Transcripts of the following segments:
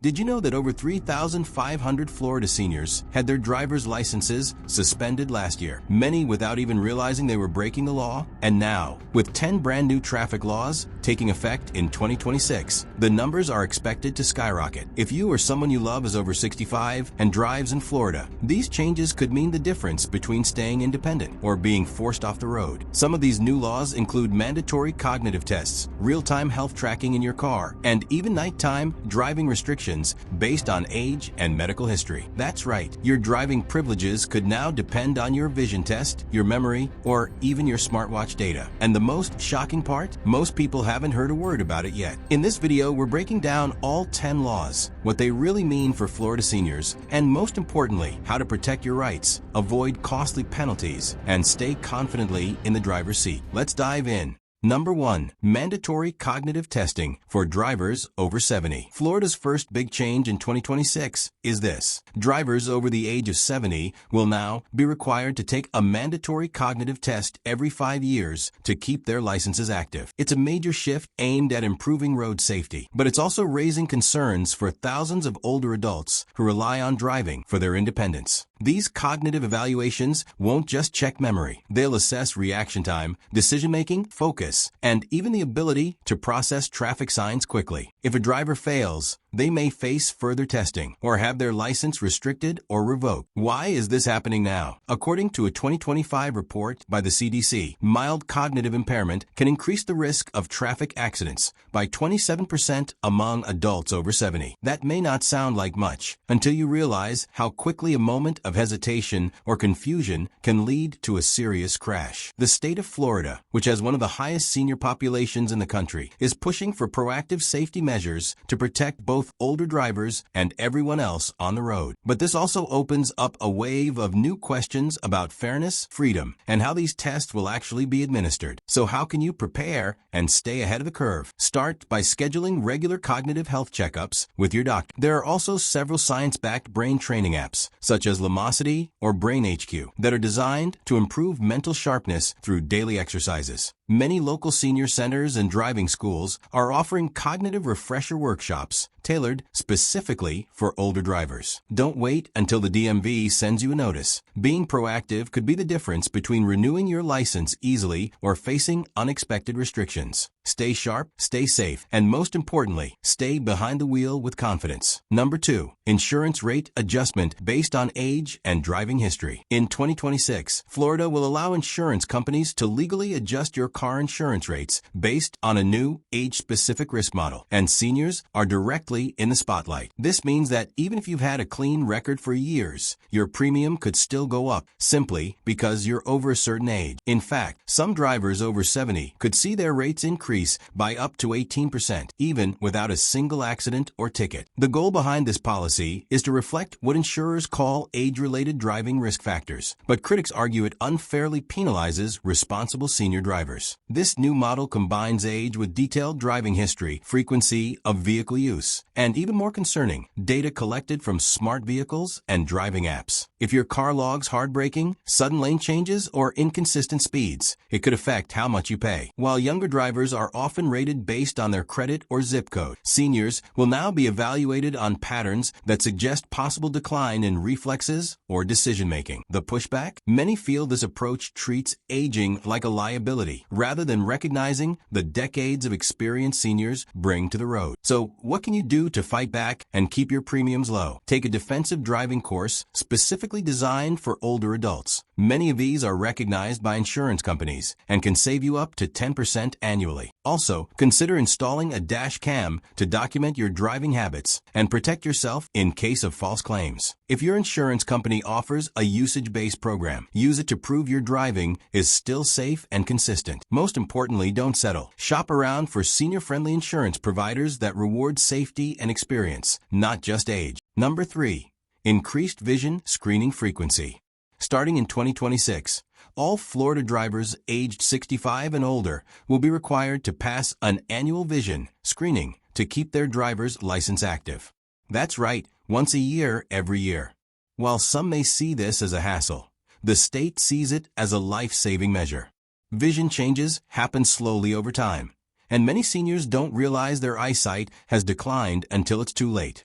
Did you know that over 3,500 Florida seniors had their driver's licenses suspended last year, many without even realizing they were breaking the law? And now, with 10 brand new traffic laws taking effect in 2026, the numbers are expected to skyrocket. If you or someone you love is over 65 and drives in Florida, these changes could mean the difference between staying independent or being forced off the road. Some of these new laws include mandatory cognitive tests, real-time health tracking in your car, and even nighttime driving restrictions based on age and medical history. That's right, your driving privileges could now depend on your vision test, your memory, or even your smartwatch data. And the most shocking part? Most people haven't heard a word about it yet. In this video, we're breaking down all 10 laws, what they really mean for Florida seniors, and most importantly, how to protect your rights, avoid costly penalties, and stay confidently in the driver's seat. Let's dive in. Number 1. Mandatory cognitive testing for drivers over 70. Florida's first big change in 2026 is this. Drivers over the age of 70 will now be required to take a mandatory cognitive test every 5 years to keep their licenses active. It's a major shift aimed at improving road safety, but it's also raising concerns for thousands of older adults who rely on driving for their independence. These cognitive evaluations won't just check memory. They'll assess reaction time, decision-making, focus, and even the ability to process traffic signs quickly. If a driver fails, they may face further testing or have their license restricted or revoked. Why is this happening now? According to a 2025 report by the CDC, mild cognitive impairment can increase the risk of traffic accidents by 27% among adults over 70. That may not sound like much until you realize how quickly a moment of hesitation or confusion can lead to a serious crash. The state of Florida, which has one of the highest senior populations in the country, is pushing for proactive safety measures to protect both older drivers and everyone else on the road. But this also opens up a wave of new questions about fairness, freedom, and how these tests will actually be administered. So how can you prepare and stay ahead of the curve? Start by scheduling regular cognitive health checkups with your doctor. There are also several science-backed brain training apps, such as Lumosity or Brain HQ, that are designed to improve mental sharpness through daily exercises. Many local senior centers and driving schools are offering cognitive refresher workshops tailored specifically for older drivers. Don't wait until the DMV sends you a notice. Being proactive could be the difference between renewing your license easily or facing unexpected restrictions. Stay sharp, stay safe, and most importantly, stay behind the wheel with confidence. Number 2. Insurance rate adjustment based on age and driving history. In 2026, Florida will allow insurance companies to legally adjust your car insurance rates based on a new age-specific risk model, and seniors are directly in the spotlight. This means that even if you've had a clean record for years, your premium could still go up simply because you're over a certain age. In fact, some drivers over 70 could see their rates increase by up to 18%, even without a single accident or ticket. The goal behind this policy is to reflect what insurers call age-related driving risk factors, but critics argue it unfairly penalizes responsible senior drivers. This new model combines age with detailed driving history, frequency of vehicle use, and even more concerning, data collected from smart vehicles and driving apps. If your car logs hard braking, sudden lane changes, or inconsistent speeds, it could affect how much you pay. While younger drivers are often rated based on their credit or zip code, seniors will now be evaluated on patterns that suggest possible decline in reflexes or decision-making. The pushback? Many feel this approach treats aging like a liability, rather than recognizing the decades of experience seniors bring to the road. So, what can you do to fight back and keep your premiums low? Take a defensive driving course specifically designed for older adults. Many of these are recognized by insurance companies and can save you up to 10% annually. Also, consider installing a dash cam to document your driving habits and protect yourself in case of false claims. If your insurance company offers a usage-based program, use it to prove your driving is still safe and consistent. Most importantly, don't settle. Shop around for senior-friendly insurance providers that reward safety and experience, not just age. Number 3. Increased vision screening frequency. Starting in 2026, all Florida drivers aged 65 and older will be required to pass an annual vision screening to keep their driver's license active. That's right, once a year, every year. While some may see this as a hassle, the state sees it as a life-saving measure. Vision changes happen slowly over time, and many seniors don't realize their eyesight has declined until it's too late.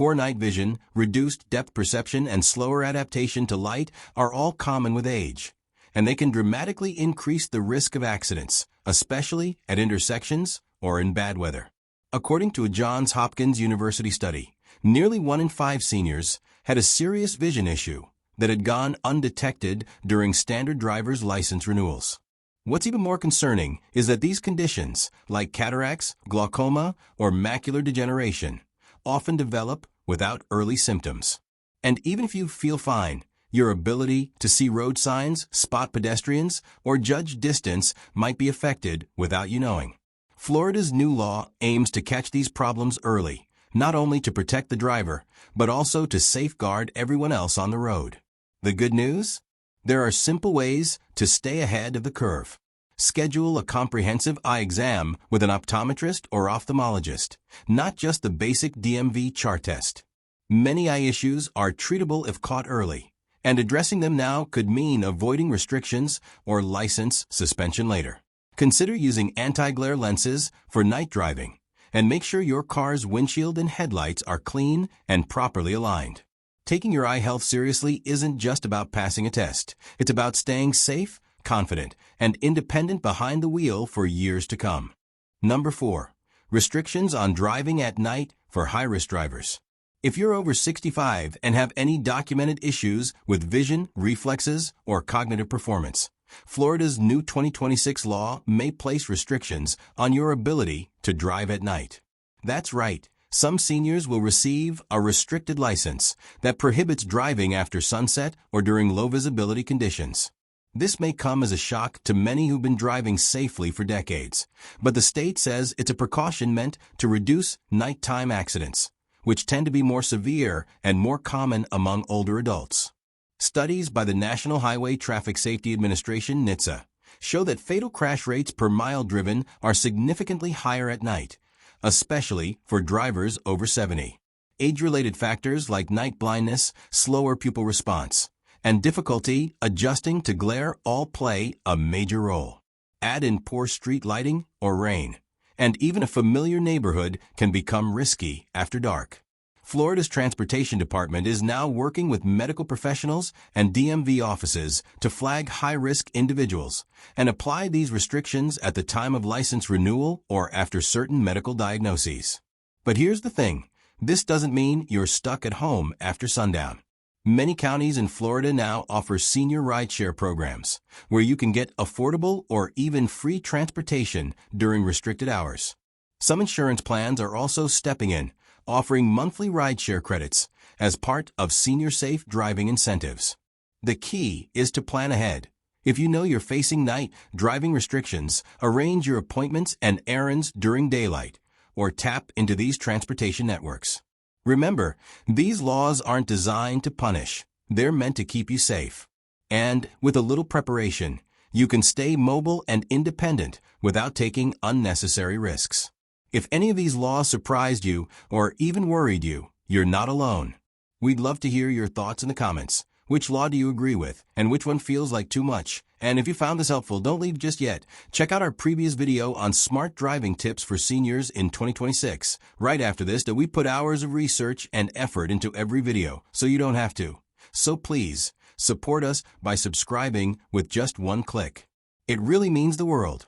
poor night vision, reduced depth perception, and slower adaptation to light are all common with age, and they can dramatically increase the risk of accidents, especially at intersections or in bad weather. According to a Johns Hopkins University study, nearly 1 in 5 seniors had a serious vision issue that had gone undetected during standard driver's license renewals. What's even more concerning is that these conditions, like cataracts, glaucoma, or macular degeneration, often develop without early symptoms. And even if you feel fine, your ability to see road signs, spot pedestrians, or judge distance might be affected without you knowing. Florida's new law aims to catch these problems early, not only to protect the driver, but also to safeguard everyone else on the road. The good news? There are simple ways to stay ahead of the curve. Schedule a comprehensive eye exam with an optometrist or ophthalmologist, not just the basic DMV chart test. Many eye issues are treatable if caught early, and addressing them now could mean avoiding restrictions or license suspension later. Consider using anti-glare lenses for night driving, and make sure your car's windshield and headlights are clean and properly aligned. Taking your eye health seriously isn't just about passing a test. It's about staying safe, confident, and independent behind the wheel for years to come. Number 4. Restrictions on driving at night for high-risk drivers. If you're over 65 and have any documented issues with vision, reflexes, or cognitive performance, Florida's new 2026 law may place restrictions on your ability to drive at night. That's right. Some seniors will receive a restricted license that prohibits driving after sunset or during low-visibility conditions. This may come as a shock to many who've been driving safely for decades, but the state says it's a precaution meant to reduce nighttime accidents, which tend to be more severe and more common among older adults. Studies by the National Highway Traffic Safety Administration (NHTSA) show that fatal crash rates per mile driven are significantly higher at night, especially for drivers over 70. Age-related factors like night blindness, slower pupil response, and difficulty adjusting to glare all play a major role. Add in poor street lighting or rain, and even a familiar neighborhood can become risky after dark. Florida's Transportation Department is now working with medical professionals and DMV offices to flag high-risk individuals and apply these restrictions at the time of license renewal or after certain medical diagnoses. But here's the thing, this doesn't mean you're stuck at home after sundown. Many counties in Florida now offer senior rideshare programs where you can get affordable or even free transportation during restricted hours. Some insurance plans are also stepping in, offering monthly rideshare credits as part of senior safe driving incentives. The key is to plan ahead. If you know you're facing night driving restrictions, arrange your appointments and errands during daylight, or tap into these transportation networks. Remember, these laws aren't designed to punish. They're meant to keep you safe. And with a little preparation, you can stay mobile and independent without taking unnecessary risks. If any of these laws surprised you or even worried you, you're not alone. We'd love to hear your thoughts in the comments. Which law do you agree with, and which one feels like too much? And if you found this helpful, don't leave just yet. Check out our previous video on smart driving tips for seniors in 2026. Right after this, we put hours of research and effort into every video, so you don't have to. So please, support us by subscribing with just one click. It really means the world.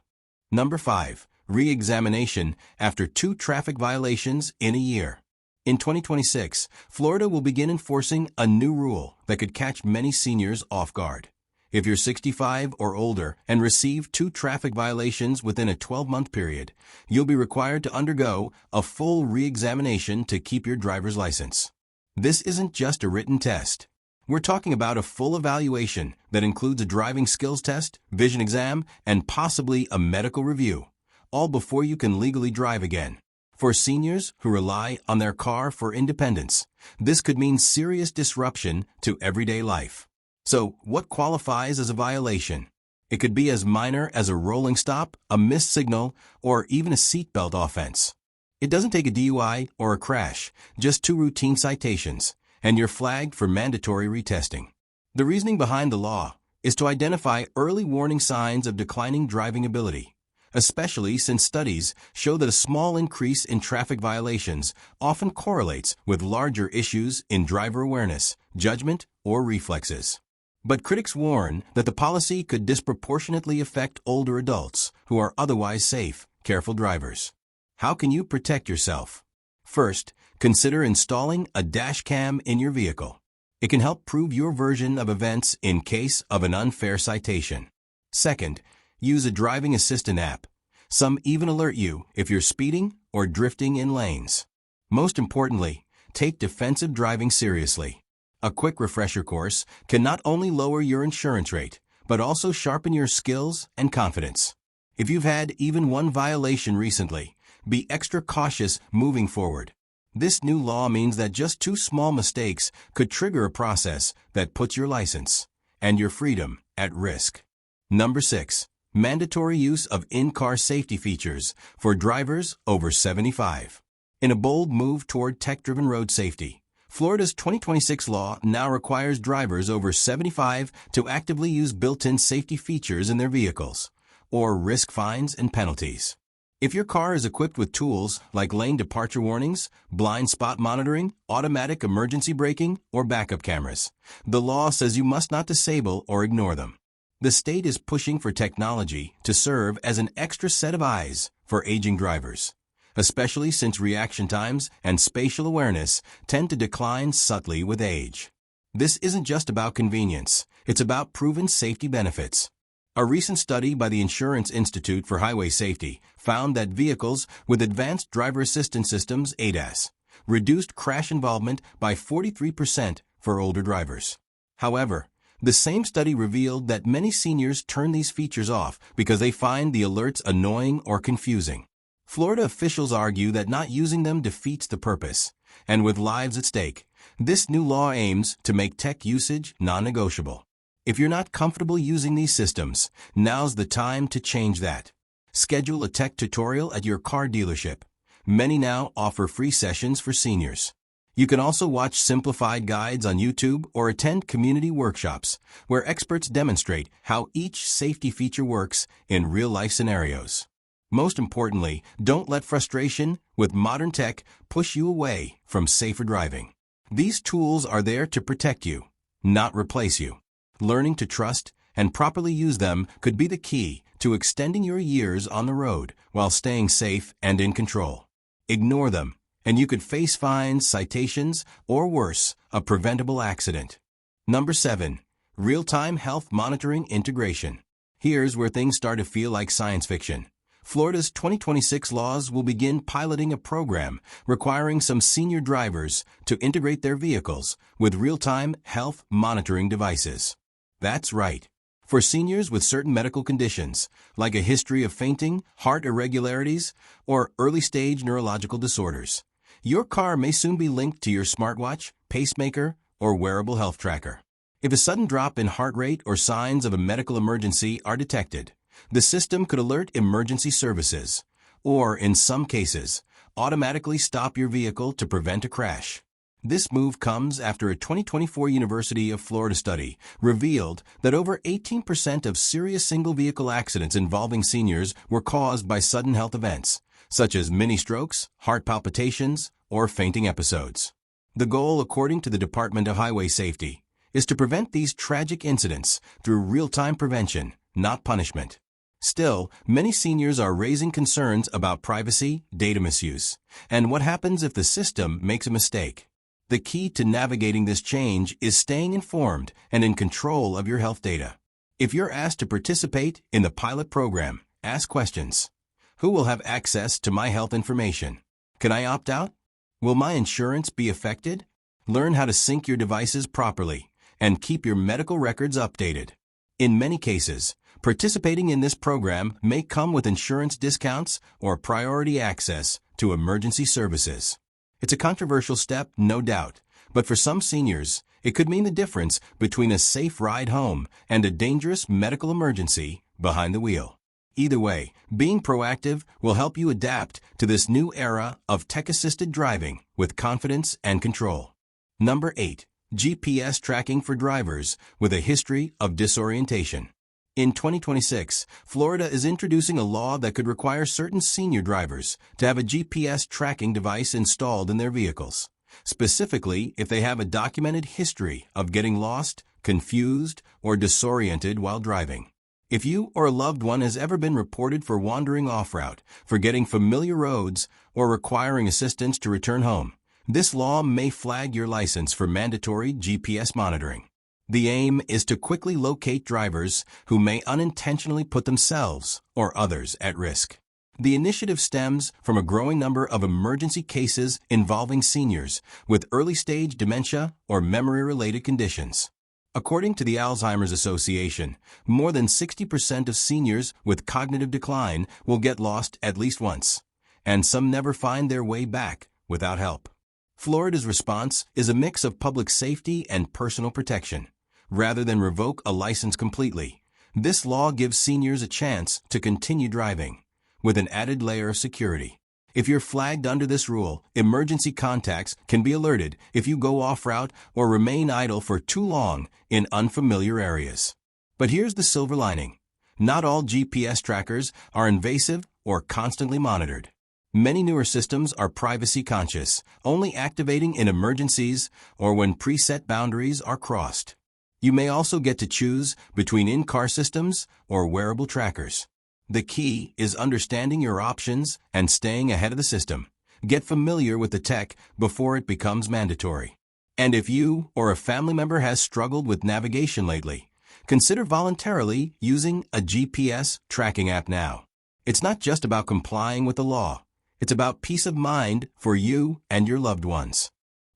Number 5. Re-examination after 2 traffic violations in a year. In 2026, Florida will begin enforcing a new rule that could catch many seniors off guard. If you're 65 or older and receive 2 traffic violations within a 12-month period, you'll be required to undergo a full re-examination to keep your driver's license. This isn't just a written test. We're talking about a full evaluation that includes a driving skills test, vision exam, and possibly a medical review, all before you can legally drive again. For seniors who rely on their car for independence, this could mean serious disruption to everyday life. So, what qualifies as a violation? It could be as minor as a rolling stop, a missed signal, or even a seatbelt offense. It doesn't take a DUI or a crash, just 2 routine citations, and you're flagged for mandatory retesting. The reasoning behind the law is to identify early warning signs of declining driving ability, especially since studies show that a small increase in traffic violations often correlates with larger issues in driver awareness, judgment, or reflexes. But critics warn that the policy could disproportionately affect older adults who are otherwise safe, careful drivers. How can you protect yourself? First, consider installing a dash cam in your vehicle. It can help prove your version of events in case of an unfair citation. Second, use a driving assistant app. Some even alert you if you're speeding or drifting in lanes. Most importantly, take defensive driving seriously. A quick refresher course can not only lower your insurance rate, but also sharpen your skills and confidence. If you've had even one violation recently, be extra cautious moving forward. This new law means that just 2 small mistakes could trigger a process that puts your license and your freedom at risk. Number 6. Mandatory use of in-car safety features for drivers over 75. In a bold move toward tech-driven road safety, Florida's 2026 law now requires drivers over 75 to actively use built-in safety features in their vehicles, or risk fines and penalties. If your car is equipped with tools like lane departure warnings, blind spot monitoring, automatic emergency braking, or backup cameras, the law says you must not disable or ignore them. The state is pushing for technology to serve as an extra set of eyes for aging drivers, especially since reaction times and spatial awareness tend to decline subtly with age. This isn't just about convenience, it's about proven safety benefits. A recent study by the Insurance Institute for Highway Safety found that vehicles with advanced driver assistance systems (ADAS) reduced crash involvement by 43% for older drivers. However, the same study revealed that many seniors turn these features off because they find the alerts annoying or confusing. Florida officials argue that not using them defeats the purpose, and with lives at stake, this new law aims to make tech usage non-negotiable. If you're not comfortable using these systems, now's the time to change that. Schedule a tech tutorial at your car dealership. Many now offer free sessions for seniors. You can also watch simplified guides on YouTube or attend community workshops where experts demonstrate how each safety feature works in real-life scenarios. Most importantly, don't let frustration with modern tech push you away from safer driving. These tools are there to protect you, not replace you. Learning to trust and properly use them could be the key to extending your years on the road while staying safe and in control. Ignore them, and you could face fines, citations, or worse, a preventable accident. Number 7. Real-time health monitoring integration. Here's where things start to feel like science fiction. Florida's 2026 laws will begin piloting a program requiring some senior drivers to integrate their vehicles with real-time health monitoring devices. That's right. For seniors with certain medical conditions, like a history of fainting, heart irregularities, or early-stage neurological disorders, your car may soon be linked to your smartwatch, pacemaker, or wearable health tracker. If a sudden drop in heart rate or signs of a medical emergency are detected, the system could alert emergency services, or, in some cases, automatically stop your vehicle to prevent a crash. This move comes after a 2024 University of Florida study revealed that over 18% of serious single-vehicle accidents involving seniors were caused by sudden health events, such as mini-strokes, heart palpitations, or fainting episodes. The goal, according to the Department of Highway Safety, is to prevent these tragic incidents through real-time prevention, not punishment. Still, many seniors are raising concerns about privacy, data misuse, and what happens if the system makes a mistake. The key to navigating this change is staying informed and in control of your health data. If you're asked to participate in the pilot program, ask questions. Who will have access to my health information? Can I opt out? Will my insurance be affected? Learn how to sync your devices properly and keep your medical records updated. In many cases, participating in this program may come with insurance discounts or priority access to emergency services. It's a controversial step, no doubt, but for some seniors, it could mean the difference between a safe ride home and a dangerous medical emergency behind the wheel. Either way, being proactive will help you adapt to this new era of tech-assisted driving with confidence and control. Number 8. GPS tracking for drivers with a history of disorientation. In 2026, Florida is introducing a law that could require certain senior drivers to have a GPS tracking device installed in their vehicles, specifically if they have a documented history of getting lost, confused, or disoriented while driving. If you or a loved one has ever been reported for wandering off-route, forgetting familiar roads, or requiring assistance to return home, this law may flag your license for mandatory GPS monitoring. The aim is to quickly locate drivers who may unintentionally put themselves or others at risk. The initiative stems from a growing number of emergency cases involving seniors with early-stage dementia or memory-related conditions. According to the Alzheimer's Association, more than 60% of seniors with cognitive decline will get lost at least once, and some never find their way back without help. Florida's response is a mix of public safety and personal protection. Rather than revoke a license completely, this law gives seniors a chance to continue driving, with an added layer of security. If you're flagged under this rule, emergency contacts can be alerted if you go off-route or remain idle for too long in unfamiliar areas. But here's the silver lining. Not all GPS trackers are invasive or constantly monitored. Many newer systems are privacy-conscious, only activating in emergencies or when preset boundaries are crossed. You may also get to choose between in-car systems or wearable trackers. The key is understanding your options and staying ahead of the system. Get familiar with the tech before it becomes mandatory. And if you or a family member has struggled with navigation lately, consider voluntarily using a GPS tracking app now. It's not just about complying with the law. It's about peace of mind for you and your loved ones.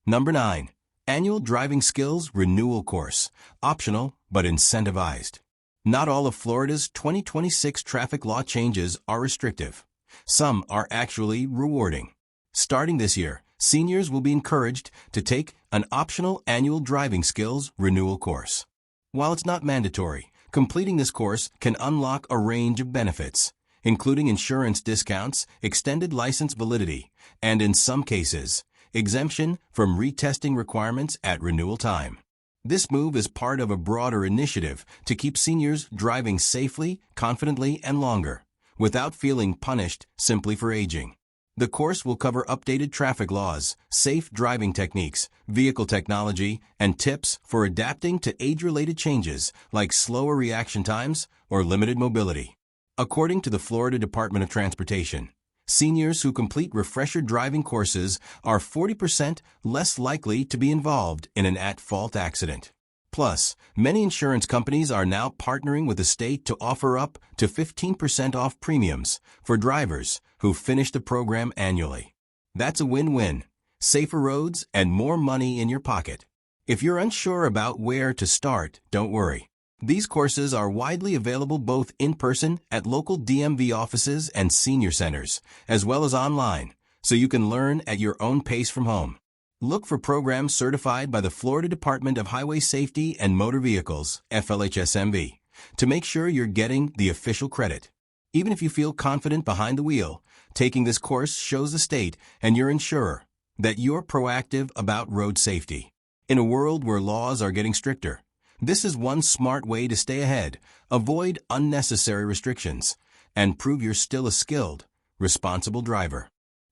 Number 9. Annual Driving Skills Renewal Course. Optional but incentivized. Not all of Florida's 2026 traffic law changes are restrictive. Some are actually rewarding. Starting this year, seniors will be encouraged to take an optional annual driving skills renewal course. While it's not mandatory, completing this course can unlock a range of benefits, including insurance discounts, extended license validity, and in some cases, exemption from retesting requirements at renewal time. This move is part of a broader initiative to keep seniors driving safely, confidently, and longer, without feeling punished simply for aging. The course will cover updated traffic laws, safe driving techniques, vehicle technology, and tips for adapting to age-related changes like slower reaction times or limited mobility. According to the Florida Department of Transportation, seniors who complete refresher driving courses are 40% less likely to be involved in an at-fault accident. Plus, many insurance companies are now partnering with the state to offer up to 15% off premiums for drivers who finish the program annually. That's a win-win. Safer roads and more money in your pocket. If you're unsure about where to start, don't worry. These courses are widely available both in person at local DMV offices and senior centers, as well as online, so you can learn at your own pace from home. Look for programs certified by the Florida Department of Highway Safety and Motor Vehicles, FLHSMV, to make sure you're getting the official credit. Even if you feel confident behind the wheel, taking this course shows the state and your insurer that you're proactive about road safety. In a world where laws are getting stricter, this is one smart way to stay ahead, avoid unnecessary restrictions, and prove you're still a skilled, responsible driver.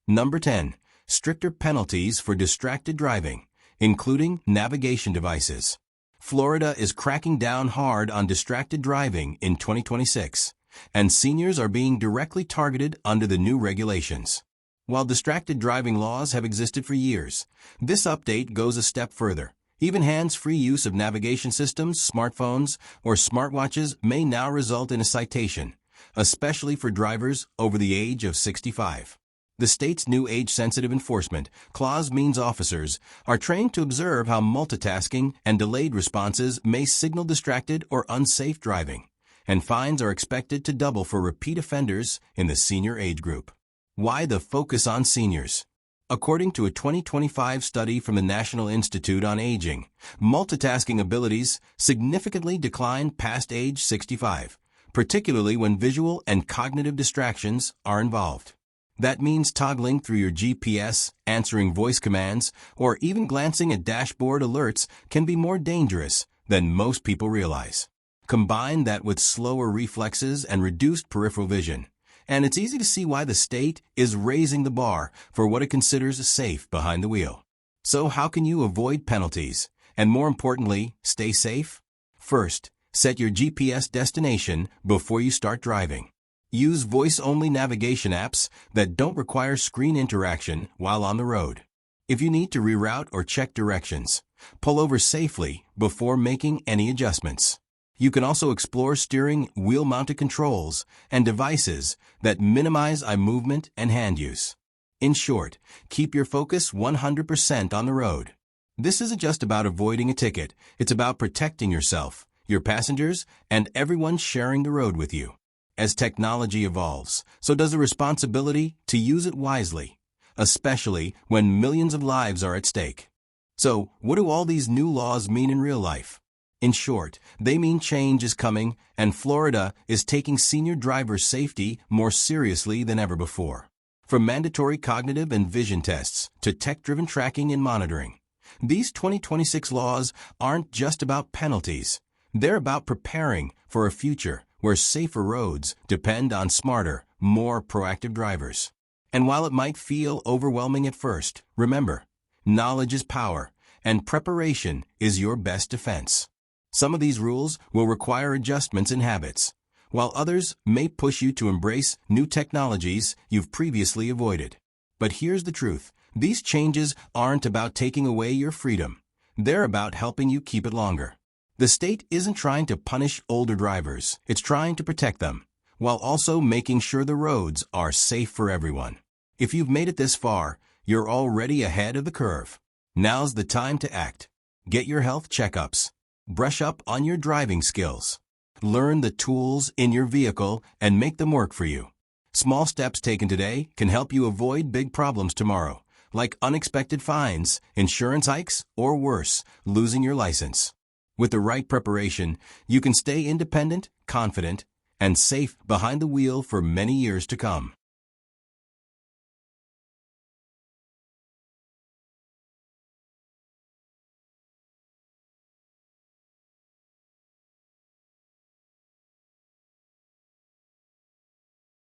Number 10. Stricter penalties for distracted driving, including navigation devices. Florida is cracking down hard on distracted driving in 2026, and seniors are being directly targeted under the new regulations. While distracted driving laws have existed for years, this update goes a step further. Even hands-free use of navigation systems, smartphones, or smartwatches may now result in a citation, especially for drivers over the age of 65. The state's new age-sensitive enforcement clause means officers are trained to observe how multitasking and delayed responses may signal distracted or unsafe driving, and fines are expected to double for repeat offenders in the senior age group. Why the focus on seniors? According to a 2025 study from the National Institute on Aging, multitasking abilities significantly decline past age 65, particularly when visual and cognitive distractions are involved. That means toggling through your GPS, answering voice commands, or even glancing at dashboard alerts can be more dangerous than most people realize. Combine that with slower reflexes and reduced peripheral vision, and it's easy to see why the state is raising the bar for what it considers safe behind the wheel. So how can you avoid penalties, and more importantly, stay safe? First, set your GPS destination before you start driving. Use voice-only navigation apps that don't require screen interaction while on the road. If you need to reroute or check directions, pull over safely before making any adjustments. You can also explore steering wheel-mounted controls and devices that minimize eye movement and hand use. In short, keep your focus 100% on the road. This isn't just about avoiding a ticket, it's about protecting yourself, your passengers, and everyone sharing the road with you. As technology evolves, so does the responsibility to use it wisely, especially when millions of lives are at stake. So, what do all these new laws mean in real life? In short, they mean change is coming, and Florida is taking senior driver safety more seriously than ever before. From mandatory cognitive and vision tests to tech-driven tracking and monitoring, these 2026 laws aren't just about penalties. They're about preparing for a future where safer roads depend on smarter, more proactive drivers. And while it might feel overwhelming at first, remember, knowledge is power, and preparation is your best defense. Some of these rules will require adjustments in habits, while others may push you to embrace new technologies you've previously avoided. But here's the truth. These changes aren't about taking away your freedom. They're about helping you keep it longer. The state isn't trying to punish older drivers. It's trying to protect them, while also making sure the roads are safe for everyone. If you've made it this far, you're already ahead of the curve. Now's the time to act. Get your health checkups. Brush up on your driving skills. Learn the tools in your vehicle and make them work for you. Small steps taken today can help you avoid big problems tomorrow, like unexpected fines, insurance hikes, or worse, losing your license. With the right preparation, you can stay independent, confident, and safe behind the wheel for many years to come.